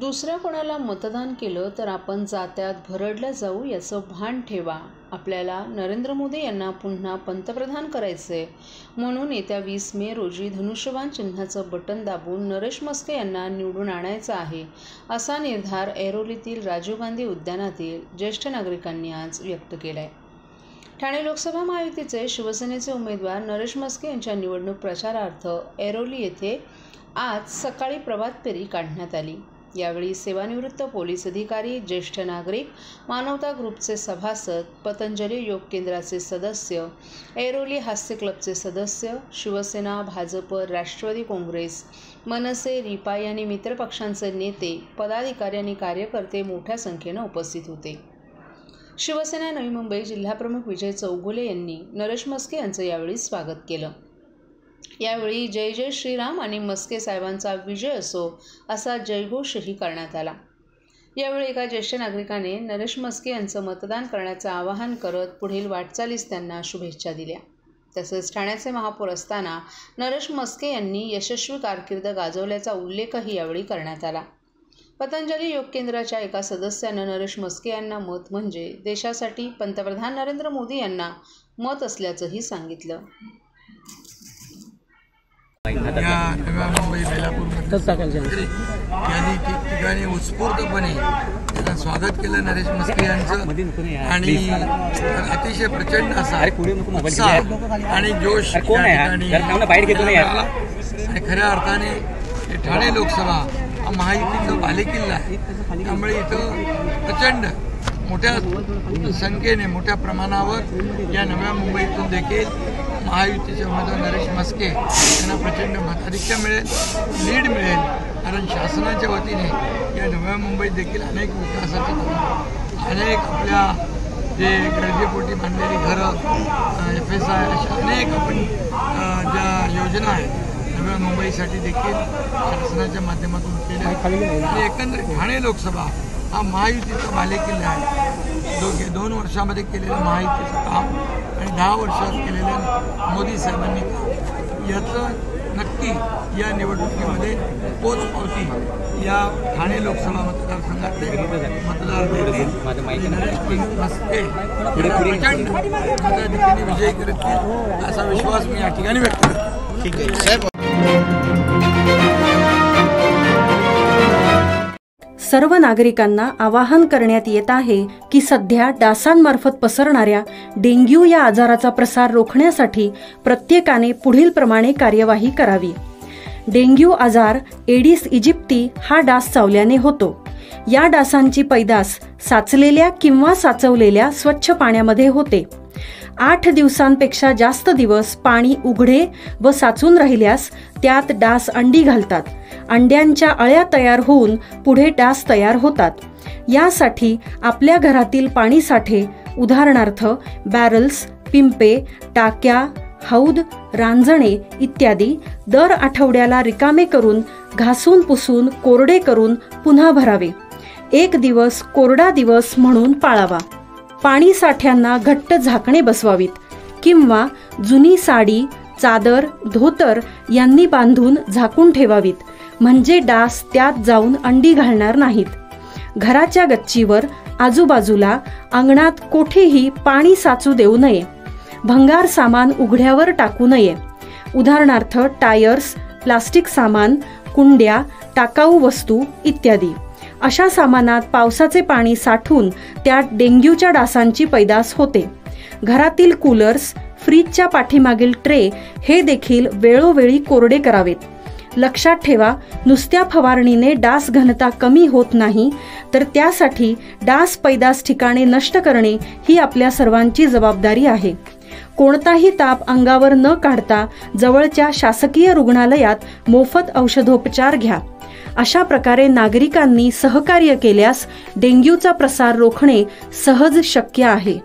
दुसऱ्या कोणाला मतदान केलं तर आपण जात्यात भरडल्या जाऊ याचं भान ठेवा. आपल्याला नरेंद्र मोदी यांना पुन्हा पंतप्रधान करायचे म्हणून येत्या 20 मे रोजी धनुष्यबाण चिन्हाचं बटन दाबून नरेश मस्के यांना निवडून आणायचं आहे, असा निर्धार ऐरोलीतील राजीव गांधी उद्यानातील ज्येष्ठ नागरिकांनी आज व्यक्त केला आहे. ठाणे लोकसभा महायुतीचे शिवसेनेचे उमेदवार नरेश मस्के यांच्या निवडणूक प्रचारार्थ ऐरोली येथे आज सकाळी प्रभात फेरी काढण्यात आली. यावेळी सेवानिवृत्त पोलीस अधिकारी, ज्येष्ठ नागरिक, मानवता ग्रुपचे सभासद, पतंजली योग केंद्राचे सदस्य, ऐरोली हास्य क्लबचे सदस्य, शिवसेना, भाजप, राष्ट्रवादी काँग्रेस, मनसे, रिपाई आणि मित्रपक्षांचे नेते, पदाधिकारी आणि कार्यकर्ते मोठ्या संख्येने उपस्थित होते. शिवसेना नवी मुंबई जिल्हाप्रमुख विजय चौगुले यांनी नरेश मस्के यांचं यावेळी स्वागत केलं. यावेळी जय जय श्रीराम आणि मस्के साहेबांचा विजय असो असा जयघोषही करण्यात आला. यावेळी एका ज्येष्ठ नागरिकाने नरेश मस्के यांचं मतदान करण्याचं आवाहन करत पुढील वाटचालीस त्यांना शुभेच्छा दिल्या. तसेच ठाण्याचे महापौर असताना नरेश मस्के यांनी यशस्वी कारकीर्द गाजवल्याचा उल्लेखही यावेळी करण्यात आला. पतंजली योग केंद्राच्या एका सदस्यानं नरेश मस्के यांना मत म्हणजे देशासाठी पंतप्रधान नरेंद्र मोदी यांना मत असल्याचंही सांगितलं. या नव्या मुंबई बेलापूरमध्ये यांनी ठिकठिकाणी उत्स्फूर्तपणे त्यांना स्वागत केलं नरेश मस्के यांचं आणि अतिशय प्रचंड असा उत्साह आणि जोश या ठिकाणी आणि खऱ्या अर्थाने ठाणे लोकसभा हा महायुतीचा बालेकिल्ला आहे. त्यामुळे इथं प्रचंड मोठ्या संख्येने मोठ्या प्रमाणावर या नव्या मुंबईतून देखील महायुतीचे उमेदवार नरेश मस्के यांना प्रचंड मताधिक्य मिळेल, लीड मिळेल. कारण शासनाच्या वतीने या नव्या मुंबईत देखील अनेक विकासाचे कामं, अनेक आपल्या जे गरजेपोटी बांधलेली घरं, FSI अशा अनेक आपण ज्या योजना आहेत नव्या मुंबईसाठी देखील शासनाच्या माध्यमातून केल्या आणि एकंदरीत ठाणे लोकसभा हा महायुतीचा बालेकिल्ला आहे. 2 वर्षामध्ये केलेलं महायुतीचं काम आणि 10 वर्षात केलेलं मोदी साहेबांनी काम याचं नक्की या निवडणुकीमध्ये पोचपावती या ठाणे लोकसभा मतदारसंघातले मतदार देतील. नरेश मस्के प्रचंड मताधिक्याने विजयी करतील असा विश्वास मी या ठिकाणी व्यक्त करतो. ठीक आहे. सर्व नागरिकांना आवाहन करण्यात येत आहे की सध्या डासांमार्फत पसरणाऱ्या डेंग्यू या आजाराचा प्रसार रोखण्यासाठी प्रत्येकाने पुढील प्रमाणे कार्यवाही करावी. डेंग्यू आजार एडिस इजिप्ती हा डास चावल्याने होतो. या डासांची पैदास साचलेल्या किंवा साचवलेल्या स्वच्छ पाण्यामध्ये होते. 8 दिवसांपेक्षा जास्त दिवस पाणी उघडे व साचून राहिल्यास त्यात डास अंडी घालतात. अंड्यांच्या अळ्या तयार होऊन पुढे डास तयार होतात. यासाठी आपल्या घरातील पाणी साठे उदाहरणार्थ बॅरल्स, पिंपे, टाक्या, हौद, रांजणे इत्यादी दर आठवड्याला रिकामे करून घासून पुसून कोरडे करून पुन्हा भरावे. 1 दिवस कोरडा दिवस म्हणून पाळावा. पाणी साठ्यांना घट्ट झाकणे बसवावीत किंवा जुनी साडी, चादर, धोतर यांनी बांधून झाकून ठेवावीत, म्हणजे डास त्यात जाऊन अंडी घालणार नाहीत. घराच्या गच्चीवर, आजूबाजूला, अंगणात कोठेही पाणी साचू देऊ नये. भंगार सामान उघड्यावर टाकू नये. उदाहरणार्थ टायर्स, प्लास्टिक सामान, कुंड्या, टाकाऊ वस्तू इत्यादी. अशा सामानात पावसाचे पाणी साठून त्यात डेंग्यूच्या डासांची पैदास होते. घरातील कूलर्स, फ्रीजच्या पाठीमागील ट्रे हे देखील वेळोवेळी कोरडे करावेत. लक्षात ठेवा, नुसत्या फवारणीने डास घनता कमी होत नाही, तर त्यासाठी डास पैदास ठिकाणे नष्ट करणे ही आपल्या सर्वांची जबाबदारी आहे. कोणताही ताप अंगावर न काढता जवळच्या शासकीय रुग्णालयात मोफत औषधोपचार घ्या. अशा प्रकारे नागरिकांनी सहकार्य केल्यास डेंग्यूचा प्रसार रोखणे सहज शक्य आहे.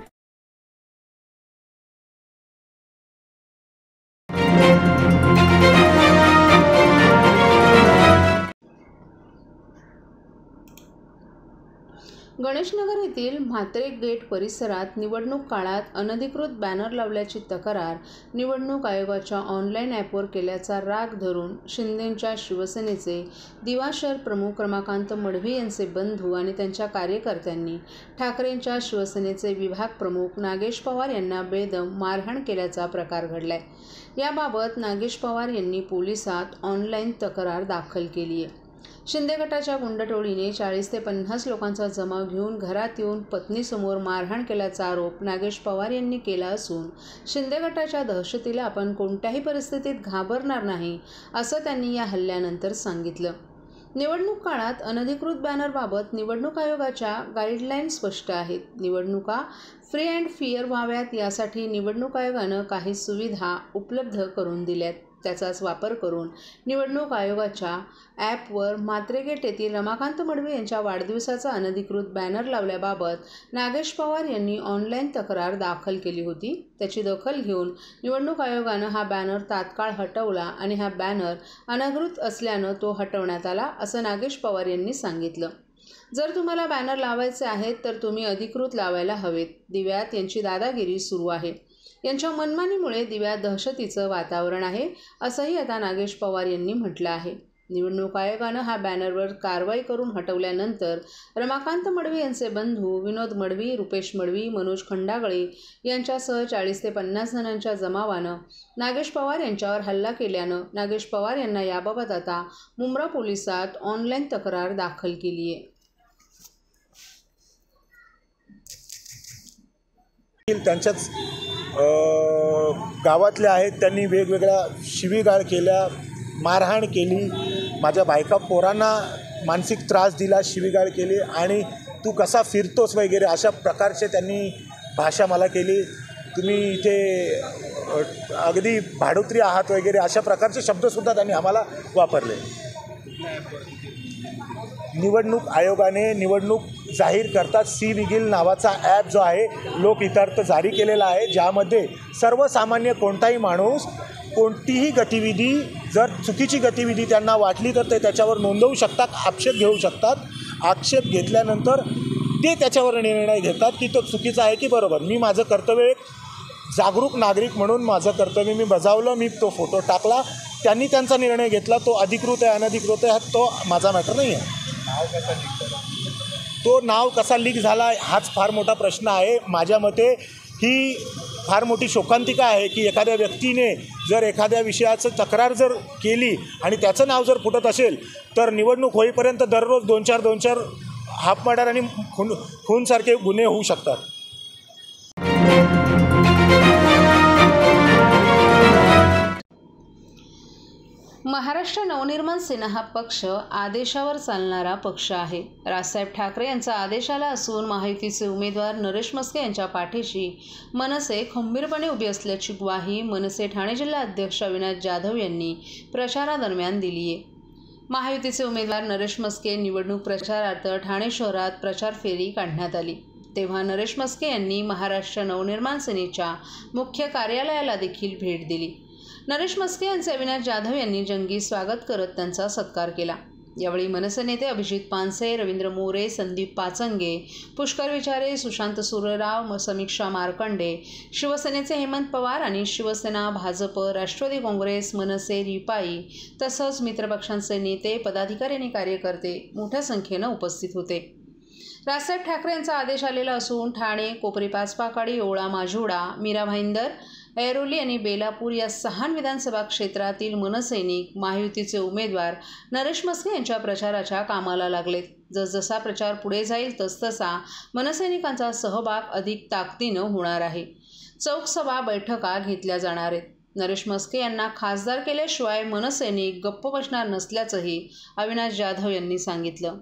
गणेशनगर येथील म्हात्रे गेट परिसरात निवडणूक काळात अनधिकृत बॅनर लावल्याची तक्रार निवडणूक आयोगाच्या ऑनलाईन ॲपवर केल्याचा राग धरून शिंदेंच्या शिवसेनेचे दिवा शहर प्रमुख रमाकांत मडवी यांचे बंधू आणि त्यांच्या कार्यकर्त्यांनी ठाकरेंच्या शिवसेनेचे विभाग प्रमुख नागेश पवार यांना बेदम मारहाण केल्याचा प्रकार घडलाय। याबाबत नागेश पवार यांनी पोलिसात ऑनलाईन तक्रार दाखल केली आहे। शिंदे गटाच्या गुंडटोळीने 40 ते 50 लोकांचा जमाव घेऊन घरात येऊन पत्नीसमोर मारहाण केल्याचा आरोप नागेश पवार यांनी केला असून शिंदे गटाच्या दहशतीला आपण कोणत्याही परिस्थितीत घाबरणार नाही असं त्यांनी या हल्ल्यानंतर सांगितलं। निवडणूक काळात अनधिकृत बॅनरबाबत निवडणूक आयोगाच्या गाईडलाईन स्पष्ट आहेत। निवडणुका फ्री अँड फेअर व्हाव्यात यासाठी निवडणूक आयोगानं काही सुविधा उपलब्ध करून दिल्यात। त्याचाच वापर करून निवडणूक आयोगाच्या ॲपवर म्हात्रे गेट येथील रमाकांत मडवी यांच्या वाढदिवसाचा अनधिकृत बॅनर लावल्याबाबत नागेश पवार यांनी ऑनलाईन तक्रार दाखल केली होती। त्याची दखल घेऊन निवडणूक आयोगानं हा बॅनर तात्काळ हटवला आणि हा बॅनर अनधिकृत असल्यानं तो हटवण्यात आला असं नागेश पवार यांनी सांगितलं। जर तुम्हाला बॅनर लावायचे आहेत तर तुम्ही अधिकृत लावायला हवेत। दिव्यात यांची दादागिरी सुरू आहे। यांच्या मनमानीमुळे दिव्यात दहशतीचं वातावरण आहे असंही आता नागेश पवार यांनी म्हटलं आहे। निवडणूक आयोगानं हा बॅनरवर कारवाई करून हटवल्यानंतर रमाकांत मडवी यांचे बंधू विनोद मडवी, रुपेश मडवी, मनोज खंडागळे यांच्यासह 40 ते 50 जणांच्या जमावानं नागेश पवार यांच्यावर हल्ला केल्यानं नागेश पवार यांना याबाबत आता मुंब्रा पोलिसात ऑनलाईन तक्रार दाखल केली आहे। त्यांच्याच गावातले आहेत, त्यांनी वेगवेगळ्या शिवीगाळ केल्या, मारहाण केली, माझ्या बायका पोरांना मानसिक त्रास दिला, शिवीगाळ केली आणि तू कसा फिरतोस वगैरे अशा प्रकारचे त्यांनी भाषा मला केली। तुम्ही इथे अगदी भाडोत्री आहात वगैरे अशा प्रकारचे शब्दसुद्धा त्यांनी आम्हाला वापरले। निवडणूक आयोगाने निवडणूक जाहीर करतात सी-विजिल नावाचा ॲप जो आहे लोकहितार्थ जारी केलेला आहे, ज्यामध्ये सर्वसामान्य कोणताही माणूस कोणतीही गतिविधी जर चुकीची गतिविधी त्यांना वाटली तर ते त्याच्यावर नोंदवू शकतात, आक्षेप घेऊ शकतात। आक्षेप घेतल्यानंतर ते त्याच्यावर निर्णय घेतात की तो चुकीचा आहे की बरोबर। मी माझं कर्तव्य एक जागरूक नागरिक म्हणून माझं कर्तव्य मी बजावलं, मी तो फोटो टाकला, त्यांनी त्यांचा निर्णय घेतला। तो अधिकृत आहे अनधिकृत आहे तो माझा मॅटर नाही आहे। तो नाव कसा लीक झाला हाच फार मोठा प्रश्न आहे। माझ्या मते ही फार मोठी शोकांतिका आहे की एखाद्या व्यक्तीने जर एखाद्या विषयाचं तक्रार जर केली आणि त्याचं नाव जर फुटत असेल तर निवडणूक होईपर्यंत दररोज 2-4 हाफ मर्डर आणि खूनसारखे गुन्हे होऊ शकतात। महाराष्ट्र नवनिर्माण सेना हा पक्ष आदेशावर चालणारा पक्ष आहे। राजसाहेब ठाकरे यांचा आदेश आला असून महायुतीचे उमेदवार नरेश मस्के यांच्या पाठीशी मनसे खंबीरपणे उभी असल्याची ग्वाही मनसे ठाणे जिल्हा अध्यक्ष अविनाश जाधव यांनी प्रचारादरम्यान दिली आहे। महायुतीचे उमेदवार नरेश मस्के निवडणूक प्रचारार्थ ठाणे शहरात प्रचार फेरी काढण्यात आली, तेव्हा नरेश मस्के यांनी महाराष्ट्र नवनिर्माण सेनेच्या मुख्य कार्यालयाला देखील भेट दिली। नरेश मस्के यांचे अविनाश जाधव यांनी जंगी स्वागत करत त्यांचा सत्कार केला। यावेळी मनसे नेते अभिजित पानसे, रवींद्र मोरे, संदीप पाचंगे, पुष्कर विचारे, सुशांत सुरेराव, समीक्षा मार्कंडे, शिवसेनेचे हेमंत पवार आणि शिवसेना, भाजप, राष्ट्रवादी काँग्रेस, मनसे, रिपाई तसंच मित्रपक्षांचे नेते, पदाधिकारी आणि कार्यकर्ते मोठ्या संख्येनं उपस्थित होते। राजसाहेब ठाकरे यांचा आदेश आलेला असून ठाणे, कोपरी पाचपाकाडी, ओळा माजुडा, मीरा भाईंदर, ऐरोली आणि बेलापूर या 6 विधानसभा क्षेत्रातील मनसैनिक महायुतीचे उमेदवार नरेश मस्के यांच्या प्रचाराच्या कामाला लागलेत। जसजसा प्रचार पुढे जाईल तसतसा मनसैनिकांचा सहभाग अधिक ताकदीनं होणार आहे। चौक सभा, बैठका घेतल्या जाणार आहेत। नरेश मस्के यांना खासदार केल्याशिवाय मनसैनिक गप्प बसणार नसल्याचंही अविनाश जाधव यांनी सांगितलं।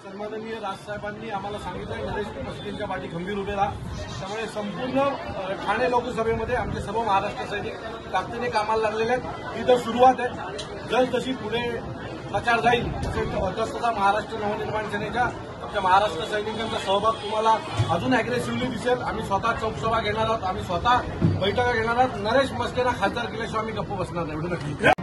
सन्माननीय राजसाहेबांनी आम्हाला सांगितलं नरेश मस्केंच्या पाठी खंबीर उभे राहा। त्यामुळे संपूर्ण ठाणे लोकसभेमध्ये आमचे सर्व महाराष्ट्र सैनिक ताकदीने कामाला लागलेले आहेत। इथं सुरुवात आहे, जसजशी पुढे प्रचार जाईल तसतसा महाराष्ट्र नवनिर्माण सेनेच्या आमच्या महाराष्ट्र सैनिकांचा सहभाग तुम्हाला अजून अग्रेसिव्हली दिसेल। आम्ही स्वतः चौकसभा घेणार आहोत, आम्ही स्वतः बैठका घेणार आहोत। नरेश मस्केंना खासदार केल्याशिवाय आम्ही गप्प बसणार नाही।